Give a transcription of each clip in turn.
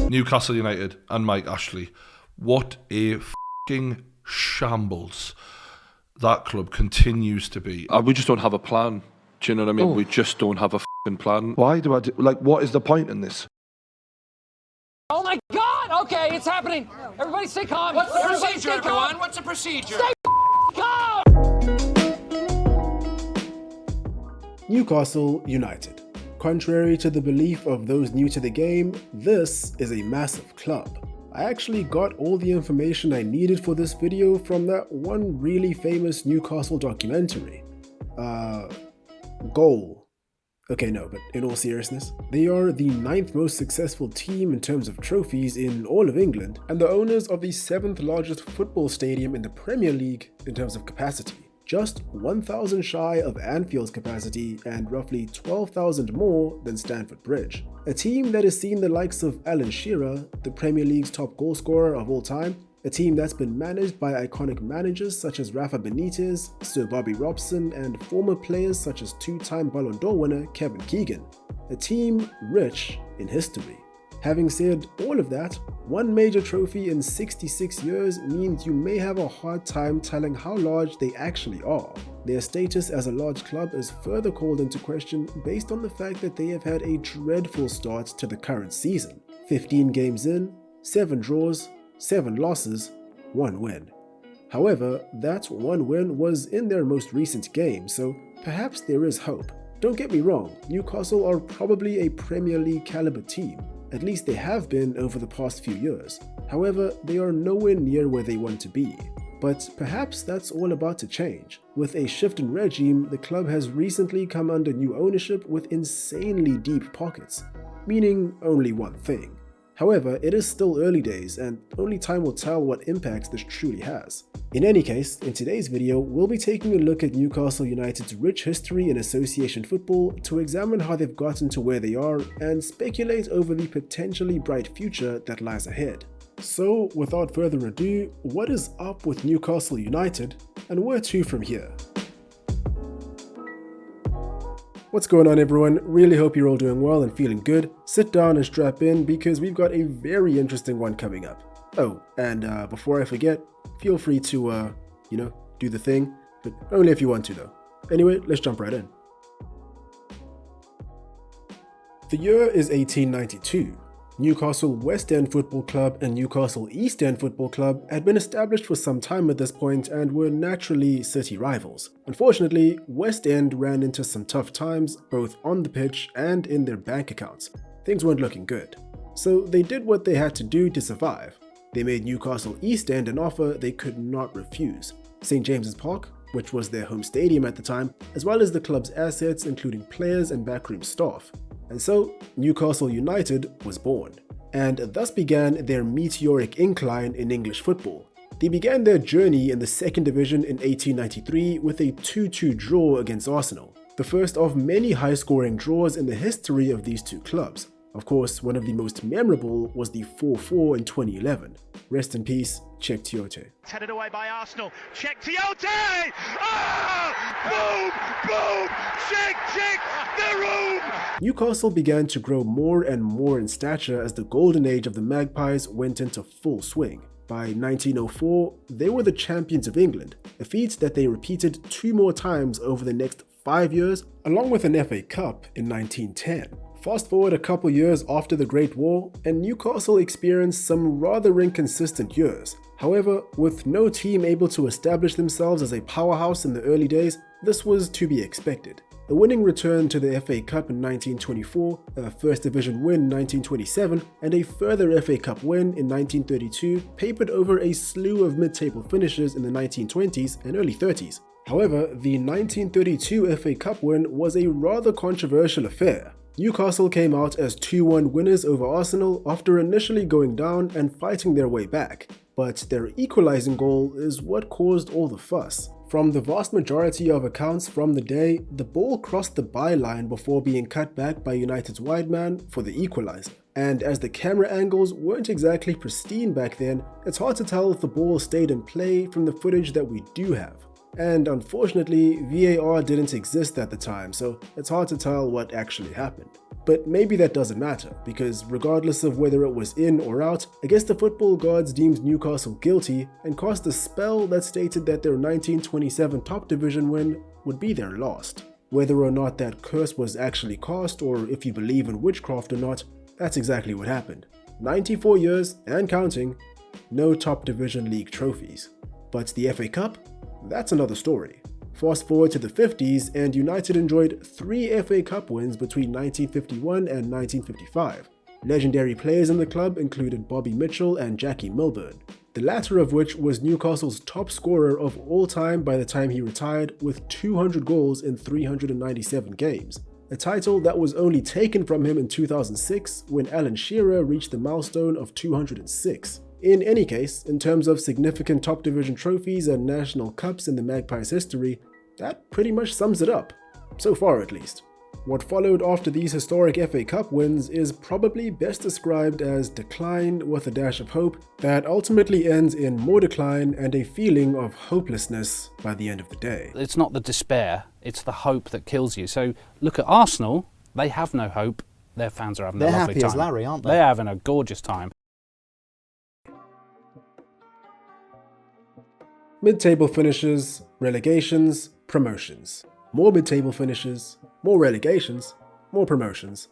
Newcastle United and Mike Ashley. What a fucking shambles that club continues to be. We just don't have a plan. Do you know what I mean? We just don't have a fucking plan. Why do I do, like, what is the point in this? Oh my God! Okay, it's happening. Everybody stay calm. What's the procedure, everyone? What's the procedure? Stay calm! Newcastle United. Contrary to the belief of those new to the game, this is a massive club. I actually got all the information I needed for this video from that one really famous Newcastle documentary. Goal. Okay, no, but in all seriousness, they are the 9th most successful team in terms of trophies in all of England, and the owners of the 7th largest football stadium in the Premier League in terms of capacity. Just 1,000 shy of Anfield's capacity and roughly 12,000 more than Stamford Bridge. A team that has seen the likes of Alan Shearer, the Premier League's top goalscorer of all time, a team that's been managed by iconic managers such as Rafa Benitez, Sir Bobby Robson, and former players such as two-time Ballon d'Or winner Kevin Keegan. A team rich in history. Having said all of that, one major trophy in 66 years means you may have a hard time telling how large they actually are. Their status as a large club is further called into question based on the fact that they have had a dreadful start to the current season. 15 games in, 7 draws, 7 losses, 1 win. However, that 1 win was in their most recent game, so perhaps there is hope. Don't get me wrong, Newcastle are probably a Premier League caliber team. At least they have been over the past few years. However, they are nowhere near where they want to be. But perhaps that's all about to change. With a shift in regime, the club has recently come under new ownership with insanely deep pockets, meaning only one thing. However, it is still early days and only time will tell what impact this truly has. In any case, in today's video, we'll be taking a look at Newcastle United's rich history in association football to examine how they've gotten to where they are and speculate over the potentially bright future that lies ahead. So, without further ado, what is up with Newcastle United and where to from here? What's going on, everyone? Really hope you're all doing well and feeling good. Sit down and strap in because we've got a very interesting one coming up. Oh, and before I forget, feel free to, do the thing, but only if you want to though. Anyway, let's jump right in. The year is 1892. Newcastle West End Football Club and Newcastle East End Football Club had been established for some time at this point and were naturally city rivals. Unfortunately, West End ran into some tough times both on the pitch and in their bank accounts. Things weren't looking good. So they did what they had to do to survive. They made Newcastle East End an offer they could not refuse. St James's Park, which was their home stadium at the time, as well as the club's assets including players and backroom staff. And so, Newcastle United was born, and thus began their meteoric incline in English football. They began their journey in the second division in 1893 with a 2-2 draw against Arsenal, the first of many high-scoring draws in the history of these two clubs. Of course, one of the most memorable was the 4-4 in 2011. Rest in peace, Cheick Tiote. Headed away by Arsenal. Cheick Tiote! Ah! Boom! Boom! Cheick! The room! Newcastle began to grow more and more in stature as the golden age of the Magpies went into full swing. By 1904, they were the champions of England, a feat that they repeated 2 more times over the next 5 years, along with an FA Cup in 1910. Fast forward a couple years after the Great War, and Newcastle experienced some rather inconsistent years. However, with no team able to establish themselves as a powerhouse in the early days, this was to be expected. A winning return to the FA Cup in 1924, a First Division win in 1927, and a further FA Cup win in 1932 papered over a slew of mid-table finishes in the 1920s and early 30s. However, the 1932 FA Cup win was a rather controversial affair. Newcastle came out as 2-1 winners over Arsenal after initially going down and fighting their way back, but their equalizing goal is what caused all the fuss. From the vast majority of accounts from the day, the ball crossed the byline before being cut back by United's wide man for the equalizer. And as the camera angles weren't exactly pristine back then, it's hard to tell if the ball stayed in play from the footage that we do have. And unfortunately, VAR didn't exist at the time, so it's hard to tell what actually happened. But maybe that doesn't matter, because regardless of whether it was in or out, I guess the football gods deemed Newcastle guilty and cast a spell that stated that their 1927 top division win would be their last. Whether or not that curse was actually cast, or if you believe in witchcraft or not, that's exactly what happened. 94 years, and counting, no top division league trophies. But the FA Cup? That's another story. Fast forward to the 50s, and United enjoyed 3 FA Cup wins between 1951 and 1955. Legendary players in the club included Bobby Mitchell and Jackie Milburn, the latter of which was Newcastle's top scorer of all time by the time he retired, with 200 goals in 397 games. A title that was only taken from him in 2006 when Alan Shearer reached the milestone of 206. In any case, in terms of significant top division trophies and national cups in the Magpies' history, that pretty much sums it up. So far at least. What followed after these historic FA Cup wins is probably best described as decline with a dash of hope that ultimately ends in more decline and a feeling of hopelessness by the end of the day. It's not the despair, it's the hope that kills you. So look at Arsenal, they have no hope, their fans are having a lovely time. They're happy as Larry, aren't they? They're having a gorgeous time. Mid-table finishes, relegations, promotions. More mid-table finishes, more relegations, more promotions.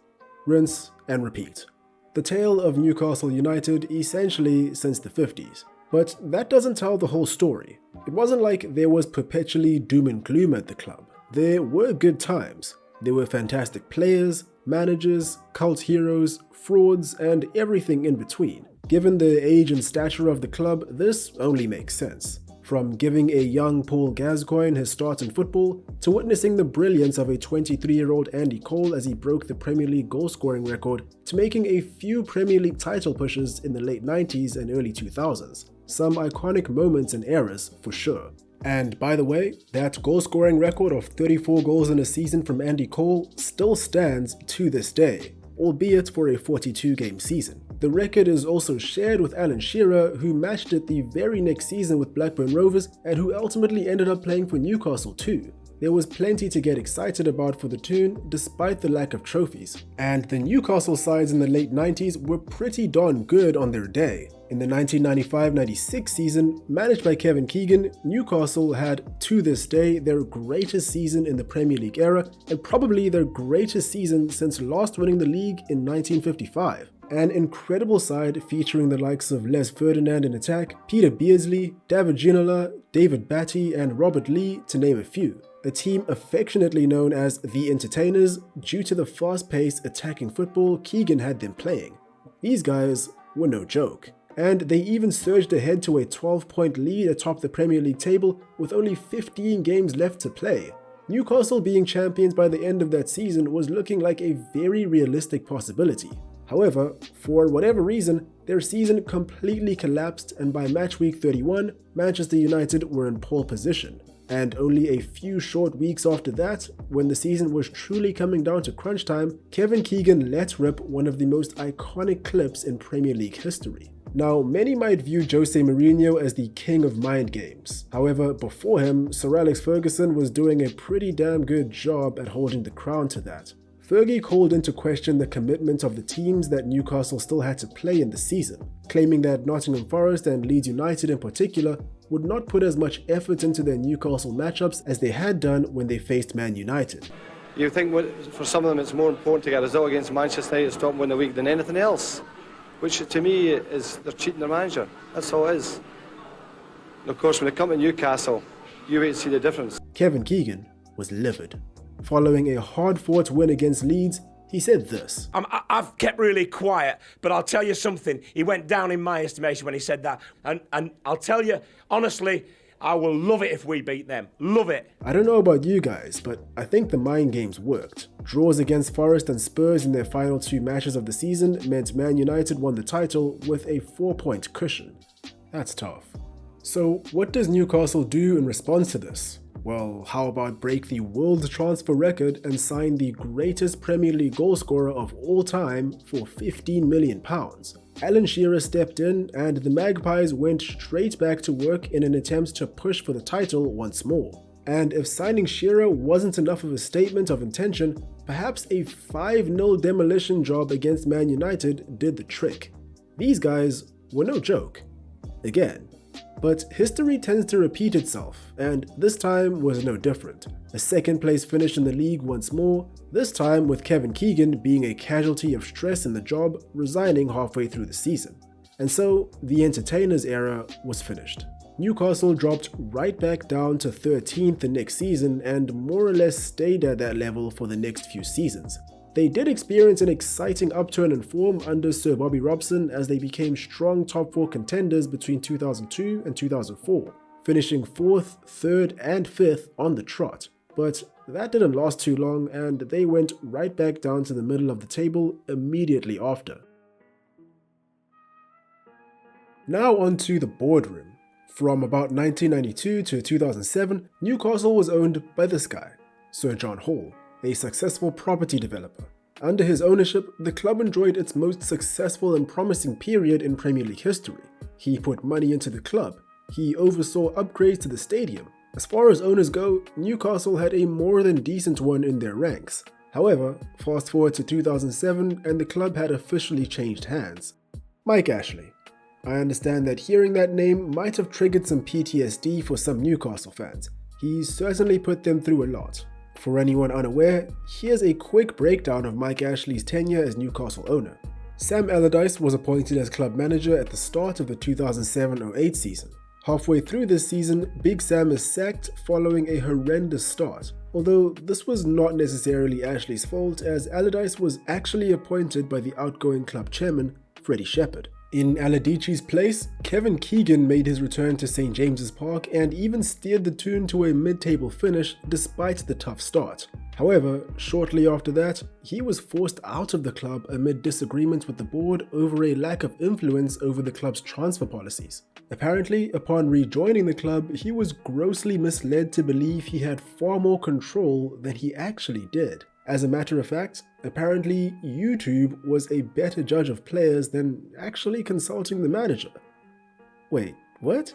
Rinse and repeat. The tale of Newcastle United essentially since the 50s. But that doesn't tell the whole story. It wasn't like there was perpetually doom and gloom at the club. There were good times. There were fantastic players, managers, cult heroes, frauds, and everything in between. Given the age and stature of the club, this only makes sense. From giving a young Paul Gascoigne his start in football, to witnessing the brilliance of a 23-year-old Andy Cole as he broke the Premier League goal-scoring record, to making a few Premier League title pushes in the late 90s and early 2000s. Some iconic moments and eras, for sure. And by the way, that goal-scoring record of 34 goals in a season from Andy Cole still stands to this day, albeit for a 42-game season. The record is also shared with Alan Shearer, who matched it the very next season with Blackburn Rovers and who ultimately ended up playing for Newcastle too. There was plenty to get excited about for the Toon despite the lack of trophies. And the Newcastle sides in the late 90s were pretty darn good on their day. In the 1995-96 season, managed by Kevin Keegan, Newcastle had, to this day, their greatest season in the Premier League era and probably their greatest season since last winning the league in 1955. An incredible side featuring the likes of Les Ferdinand in attack, Peter Beardsley, David Ginola, David Batty, and Robert Lee, to name a few. A team affectionately known as the Entertainers due to the fast-paced attacking football Keegan had them playing. These guys were no joke. And they even surged ahead to a 12-point lead atop the Premier League table with only 15 games left to play. Newcastle being champions by the end of that season was looking like a very realistic possibility. However, for whatever reason, their season completely collapsed, and by match week 31, Manchester United were in pole position. And only a few short weeks after that, when the season was truly coming down to crunch time, Kevin Keegan let rip one of the most iconic clips in Premier League history. Now, many might view Jose Mourinho as the king of mind games. However, before him, Sir Alex Ferguson was doing a pretty damn good job at holding the crown to that. Fergie called into question the commitment of the teams that Newcastle still had to play in the season, claiming that Nottingham Forest and Leeds United in particular would not put as much effort into their Newcastle matchups as they had done when they faced Man United. You think for some of them it's more important to get a result against Manchester United to stop and win the week than anything else, which to me is they're cheating their manager. That's all it is. And of course, when they come to Newcastle, you wait to see the difference. Kevin Keegan was livid. Following a hard-fought win against Leeds, he said this. I've kept really quiet, but I'll tell you something. He went down in my estimation when he said that. And I'll tell you, honestly, I will love it if we beat them. Love it. I don't know about you guys, but I think the mind games worked. Draws against Forest and Spurs in their final 2 matches of the season meant Man United won the title with a 4-point cushion. That's tough. So what does Newcastle do in response to this? Well, how about break the world transfer record and sign the greatest Premier League goalscorer of all time for £15 million? Alan Shearer stepped in and the Magpies went straight back to work in an attempt to push for the title once more. And if signing Shearer wasn't enough of a statement of intention, perhaps a 5-0 demolition job against Man United did the trick. These guys were no joke. Again. But history tends to repeat itself, and this time was no different. A second place finish in the league once more, this time with Kevin Keegan being a casualty of stress in the job, resigning halfway through the season. And so, the entertainers era was finished. Newcastle dropped right back down to 13th the next season and more or less stayed at that level for the next few seasons. They did experience an exciting upturn in form under Sir Bobby Robson as they became strong top 4 contenders between 2002 and 2004, finishing 4th, 3rd and 5th on the trot. But that didn't last too long and they went right back down to the middle of the table immediately after. Now on to the boardroom. From about 1992 to 2007, Newcastle was owned by this guy, Sir John Hall, a successful property developer. Under his ownership, the club enjoyed its most successful and promising period in Premier League history. He put money into the club. He oversaw upgrades to the stadium. As far as owners go, Newcastle had a more than decent one in their ranks. However, fast forward to 2007 and the club had officially changed hands. Mike Ashley. I understand that hearing that name might have triggered some PTSD for some Newcastle fans. He certainly put them through a lot. For anyone unaware, here's a quick breakdown of Mike Ashley's tenure as Newcastle owner. Sam Allardyce was appointed as club manager at the start of the 2007-08 season. Halfway through this season, Big Sam is sacked following a horrendous start, although this was not necessarily Ashley's fault as Allardyce was actually appointed by the outgoing club chairman, Freddie Shepherd. In Aladici's place, Kevin Keegan made his return to St James's Park and even steered the tune to a mid-table finish despite the tough start. However, shortly after that, he was forced out of the club amid disagreements with the board over a lack of influence over the club's transfer policies. Apparently, upon rejoining the club, he was grossly misled to believe he had far more control than he actually did. As a matter of fact, apparently YouTube was a better judge of players than actually consulting the manager. Wait, what?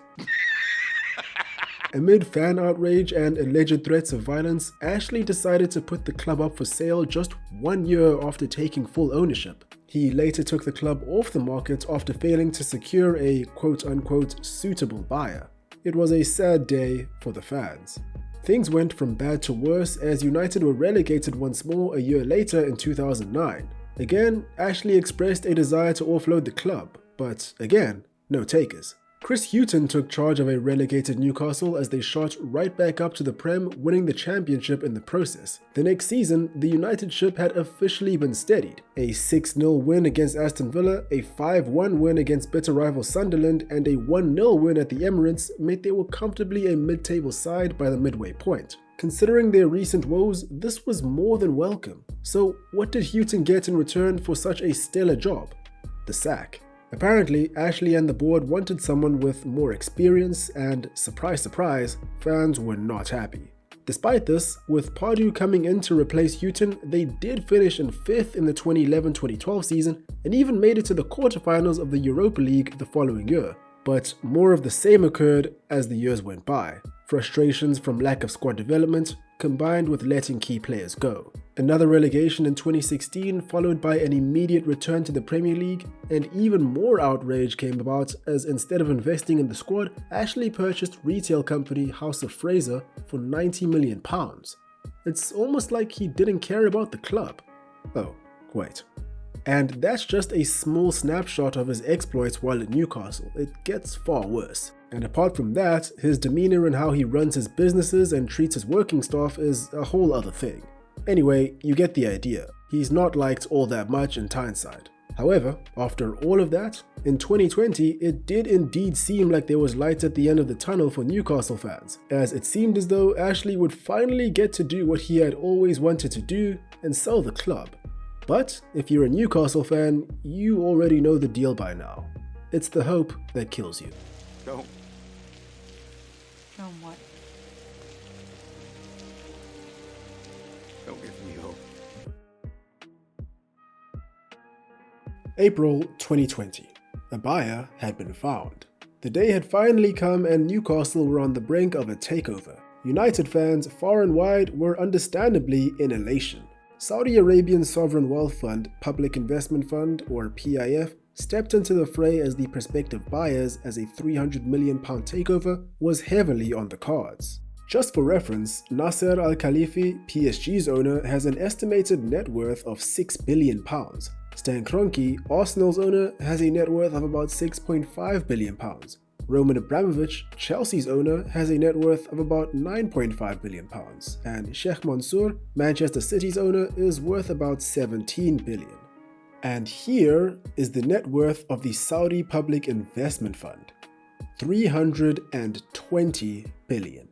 Amid fan outrage and alleged threats of violence, Ashley decided to put the club up for sale just 1 year after taking full ownership. He later took the club off the market after failing to secure a quote-unquote suitable buyer. It was a sad day for the fans. Things went from bad to worse as United were relegated once more a year later in 2009. Again, Ashley expressed a desire to offload the club, but again, no takers. Chris Hughton took charge of a relegated Newcastle as they shot right back up to the Prem, winning the championship in the process. The next season, the United ship had officially been steadied. A 6-0 win against Aston Villa, a 5-1 win against bitter rival Sunderland, and a 1-0 win at the Emirates meant they were comfortably a mid-table side by the midway point. Considering their recent woes, this was more than welcome. So what did Hughton get in return for such a stellar job? The sack. Apparently, Ashley and the board wanted someone with more experience and, surprise surprise, fans were not happy. Despite this, with Pardew coming in to replace Hughton, they did finish in 5th in the 2011-2012 season and even made it to the quarterfinals of the Europa League the following year. But more of the same occurred as the years went by. Frustrations from lack of squad development, combined with letting key players go. Another relegation in 2016 followed by an immediate return to the Premier League, and even more outrage came about as instead of investing in the squad, Ashley purchased retail company House of Fraser for £90 million. It's almost like he didn't care about the club. Oh, wait. And that's just a small snapshot of his exploits while at Newcastle. It gets far worse. And apart from that, his demeanor and how he runs his businesses and treats his working staff is a whole other thing. Anyway, you get the idea. He's not liked all that much in Tyneside. However, after all of that, in 2020, it did indeed seem like there was light at the end of the tunnel for Newcastle fans, as it seemed as though Ashley would finally get to do what he had always wanted to do and sell the club. But if you're a Newcastle fan, you already know the deal by now. It's the hope that kills you. Go. Show 'em what? Don't give me hope. April 2020. A buyer had been found. The day had finally come and Newcastle were on the brink of a takeover. United fans far and wide were understandably in elation. Saudi Arabian Sovereign Wealth Fund, Public Investment Fund, or PIF, stepped into the fray as the prospective buyers as a £300 million takeover was heavily on the cards. Just for reference, Nasser Al Khalifi, PSG's owner, has an estimated net worth of £6 billion. Stan Kroenke, Arsenal's owner, has a net worth of about £6.5 billion. Roman Abramovich, Chelsea's owner, has a net worth of about £9.5 billion, and Sheikh Mansour, Manchester City's owner, is worth about £17 billion. And here is the net worth of the Saudi Public Investment Fund, $320 billion.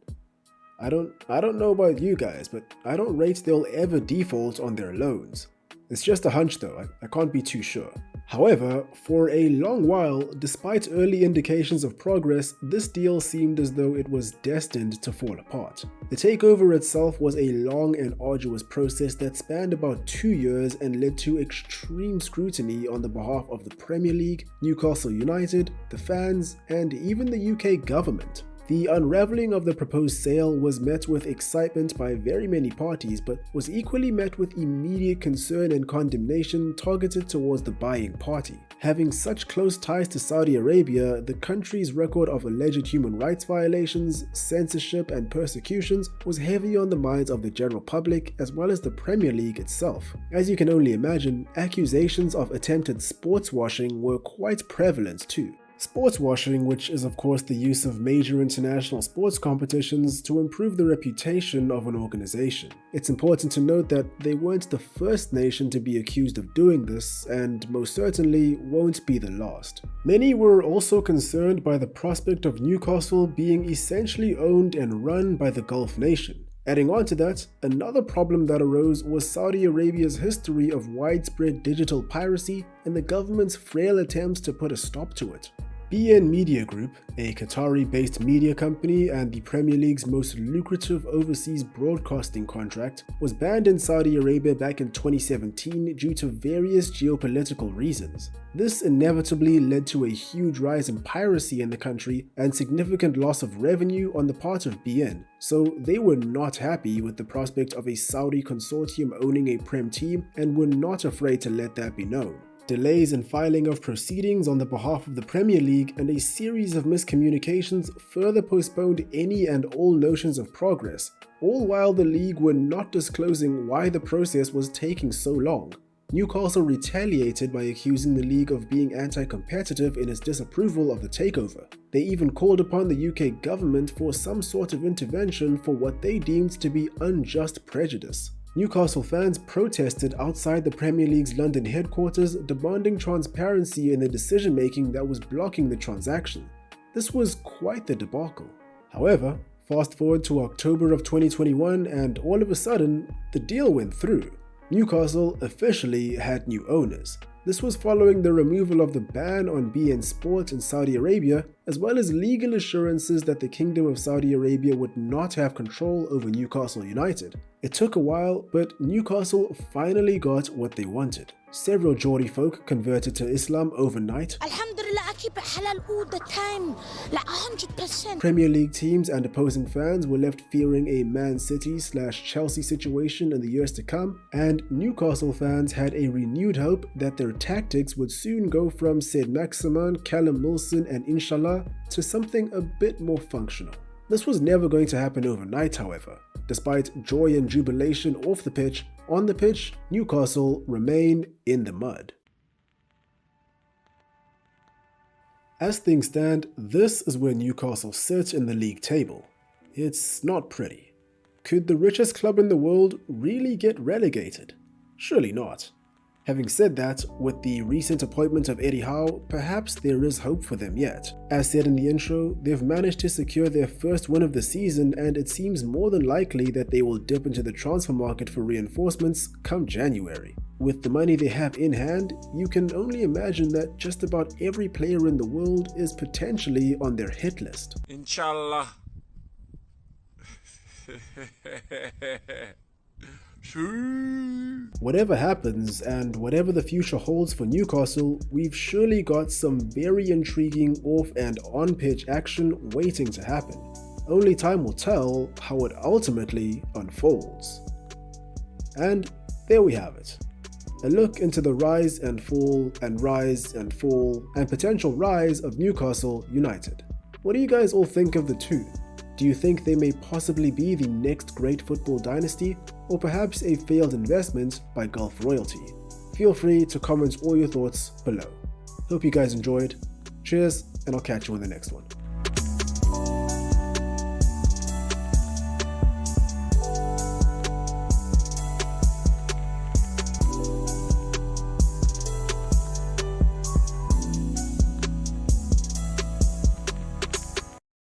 I don't know about you guys, but I don't rate they'll ever default on their loans. It's just a hunch though, I can't be too sure. However, for a long while, despite early indications of progress, this deal seemed as though it was destined to fall apart. The takeover itself was a long and arduous process that spanned about 2 years and led to extreme scrutiny on the behalf of the Premier League, Newcastle United, the fans, and even the UK government. The unraveling of the proposed sale was met with excitement by very many parties, but was equally met with immediate concern and condemnation targeted towards the buying party. Having such close ties to Saudi Arabia, the country's record of alleged human rights violations, censorship, and persecutions was heavy on the minds of the general public as well as the Premier League itself. As you can only imagine, accusations of attempted sports washing were quite prevalent too. Sports washing, which is of course the use of major international sports competitions to improve the reputation of an organization. It's important to note that they weren't the first nation to be accused of doing this, and most certainly won't be the last. Many were also concerned by the prospect of Newcastle being essentially owned and run by the Gulf nation. Adding on to that, another problem that arose was Saudi Arabia's history of widespread digital piracy and the government's frail attempts to put a stop to it. BN Media Group, a Qatari-based media company and the Premier League's most lucrative overseas broadcasting contract, was banned in Saudi Arabia back in 2017 due to various geopolitical reasons. This inevitably led to a huge rise in piracy in the country and significant loss of revenue on the part of BN, so they were not happy with the prospect of a Saudi consortium owning a Prem team and were not afraid to let that be known. Delays in filing of proceedings on the behalf of the Premier League and a series of miscommunications further postponed any and all notions of progress, all while the league were not disclosing why the process was taking so long. Newcastle retaliated by accusing the league of being anti-competitive in its disapproval of the takeover. They even called upon the UK government for some sort of intervention for what they deemed to be unjust prejudice. Newcastle fans protested outside the Premier League's London headquarters, demanding transparency in the decision-making that was blocking the transaction. This was quite the debacle. However, fast forward to October of 2021 and all of a sudden, the deal went through. Newcastle officially had new owners. This was following the removal of the ban on beIN Sport in Saudi Arabia, as well as legal assurances that the Kingdom of Saudi Arabia would not have control over Newcastle United. It took a while, but Newcastle finally got what they wanted. Several Geordie folk converted to Islam overnight. Alhamdulillah, I keep it halal all the time, like 100%. Premier League teams and opposing fans were left fearing a Man City/Chelsea situation in the years to come, and Newcastle fans had a renewed hope that their tactics would soon go from Said Maximan, Callum Wilson and Inshallah to something a bit more functional. This was never going to happen overnight, however. Despite joy and jubilation off the pitch, on the pitch, Newcastle remain in the mud. As things stand, this is where Newcastle sits in the league table. It's not pretty. Could the richest club in the world really get relegated? Surely not. Having said that, with the recent appointment of Eddie Howe, perhaps there is hope for them yet. As said in the intro, they've managed to secure their first win of the season, and it seems more than likely that they will dip into the transfer market for reinforcements come January. With the money they have in hand, you can only imagine that just about every player in the world is potentially on their hit list. Inshallah. Whatever happens and whatever the future holds for Newcastle, we've surely got some very intriguing off and on-pitch action waiting to happen. Only time will tell how it ultimately unfolds. And there we have it. A look into the rise and fall and potential rise of Newcastle United. What do you guys all think of the two? Do you think they may possibly be the next great football dynasty, or perhaps a failed investment by Gulf royalty? Feel free to comment all your thoughts below. Hope you guys enjoyed. Cheers, and I'll catch you on the next one.